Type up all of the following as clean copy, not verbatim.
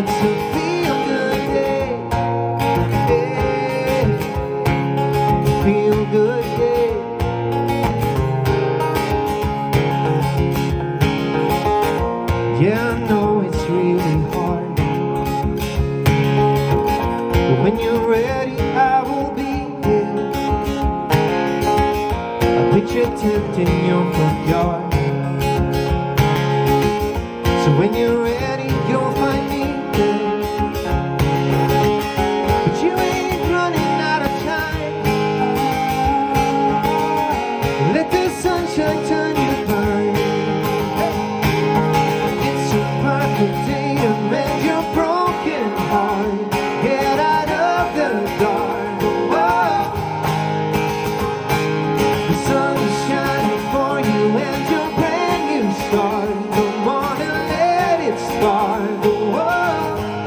It's a feel-good day. Yeah. Feel-good day. Yeah, I know it's really hard, but when you're ready, I will be there. I'll pitch a tent in your front yard. So when you're ready, you'll find me there. But you ain't running out of time. Let the sunshine turn you blind. It's a perfect day to mend your broken heart. Get out of the dark. Oh. The sun is shining for you and your brand new start. Come on and let it start. Whoa,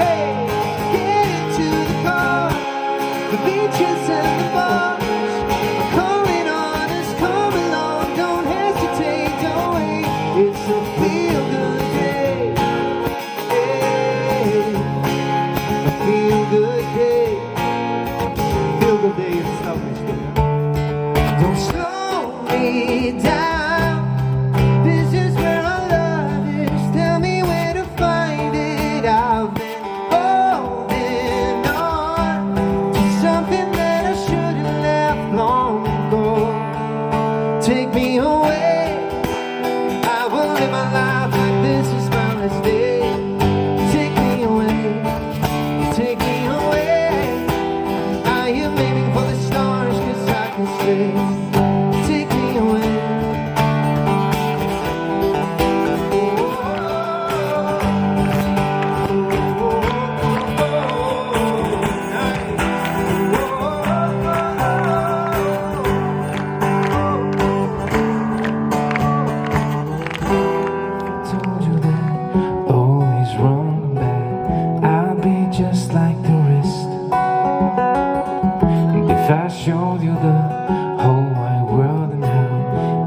hey, get into the car. The beaches and the bars are calling on us. Come along, don't hesitate, don't wait. It's a feel-good day. Yeah, a feel-good day. Feel-good day is something. Don't slow me down. This is where our love is. Tell me where to find it. I've been holding on to something that I should have left long ago. Take me away. I will live my life like this is my last day. Take me away. Take me away. I am aiming for the stars 'cause I can stay. Take me away. Told you that always wrong and bad, I'll be just like the rest. If I showed you the whole wide world and how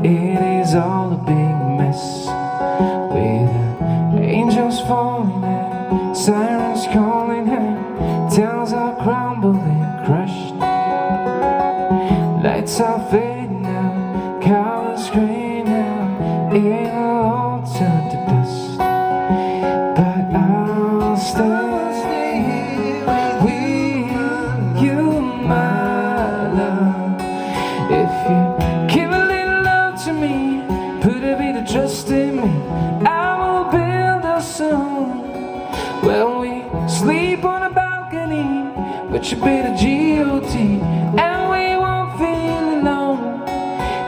it is all a big mess, with angels falling and sirens calling and towns are crumbling, crushed, lights are fading out, colors graying out, it'll all turn to dust. But I'll stay with you, my love. If you give a little love to me, put a bit of trust in me, I will build us soon. Well, we sleep on a balcony with a bit of GOT, and we won't feel alone.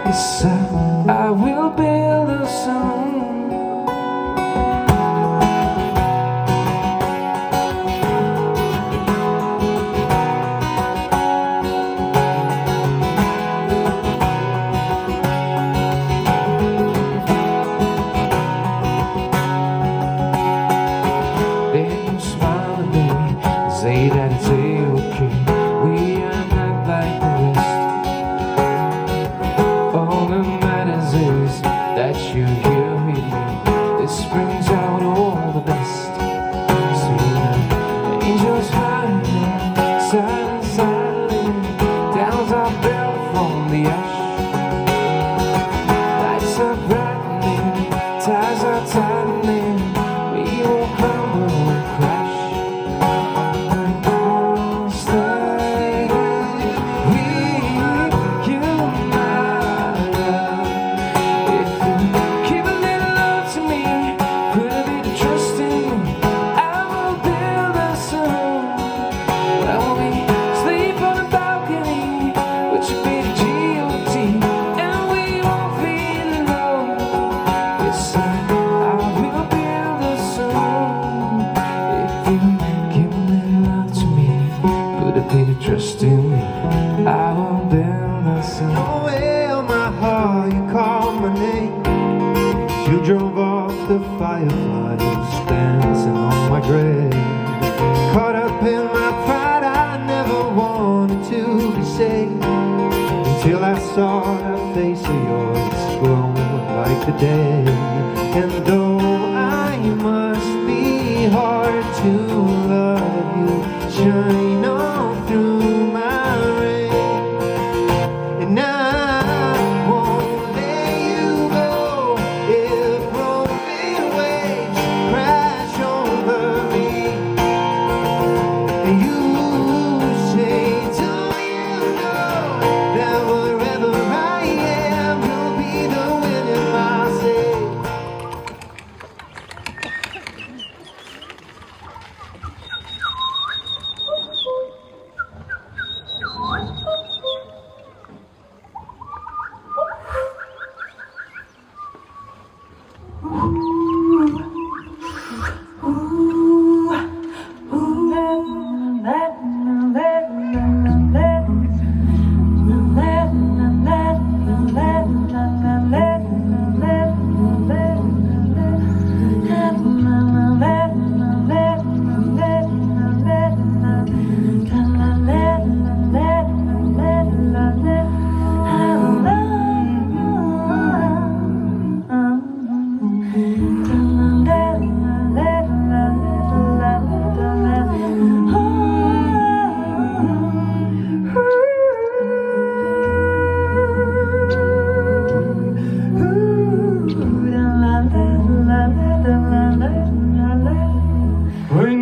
Yes, I will build us soon. They will smile at me, say that it's okay. We are not like the rest. All that matters is that you're here with me. This brings out all the best. See the angels flying, silent, silent, downs are built from the ash. Lights are brightening, ties are tightening, we will crumble and crash. And I'll stay with you, my love. If you give a little love to me, put a bit of trust in me, I will build us soon. Well, we sleep on a balcony with a bit of GOT, and we won't feel alone. Yes, I will build us soon. If you give a little love to me, put a bit of trust in me, I will build us soon. Oh, well, my heart, you called my name. You drove off the fireflies dancing on my grave. Caught up in my pride, I never wanted to be saved, until I saw that face of yours glowing like the day. And though I must be hard to Võin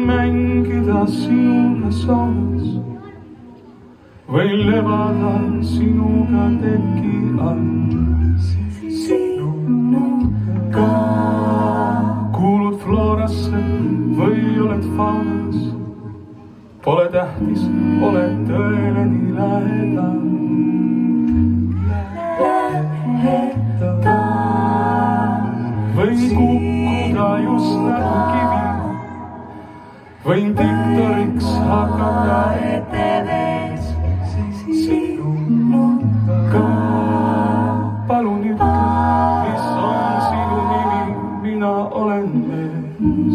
mängida sinuga saunas, võin levada sinuga teki all. Sinuga kuulud Florasse või oled faunas, pole tähtis, oled tõele nii lähedal. Võin kukkuda just nagu kivi, võin diktoriks hakata ETV-s. Sinuga palun ütle, mis on sinu nimi, mina olen mees.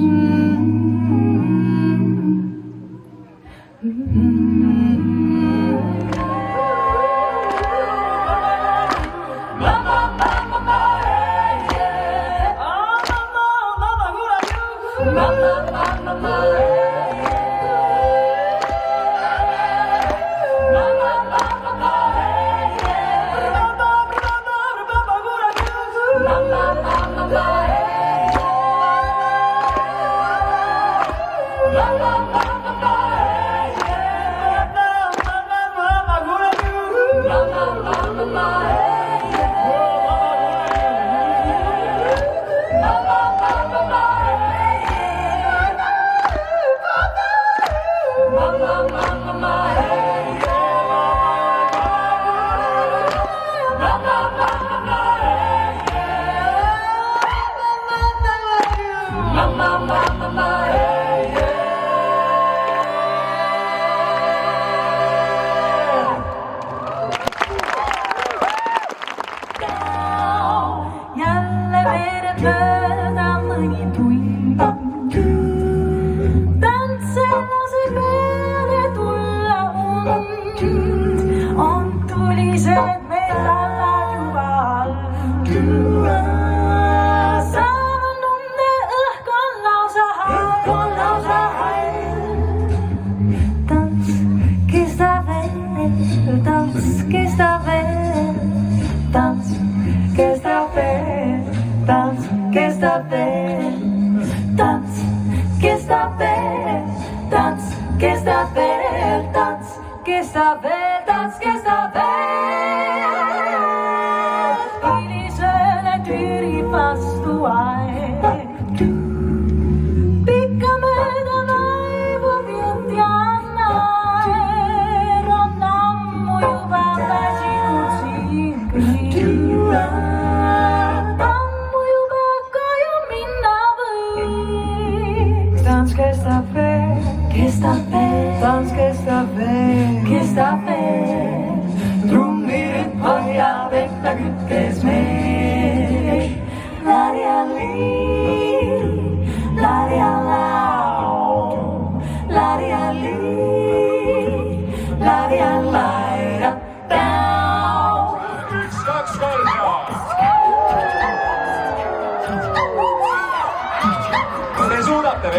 Te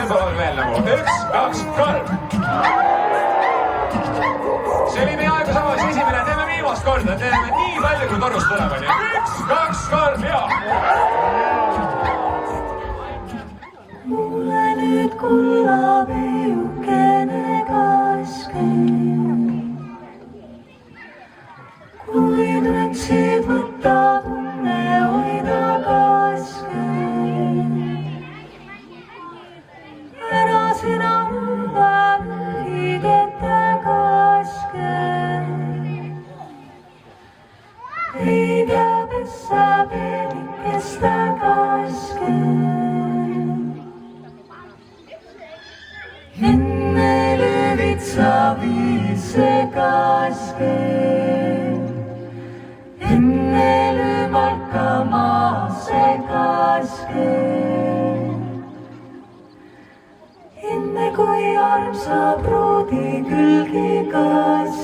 suudate veel nagu 1, 2, 3. See oli peaaegu sama, see esimene, teeme viimast korda, teeme nii palju, kui torust tuleb, on ju. 1, 2, 3, ja! Mulle nüüd kullab jukene kaske, kui tundsid võtta tunne hoida kaske. Ära sina hiigete kaske, ei pea pessa peenikeste kaske. Enne lövitsa viise kaske, enne löömarka maase kaske, enne kui armsa pruudi külgi kaske.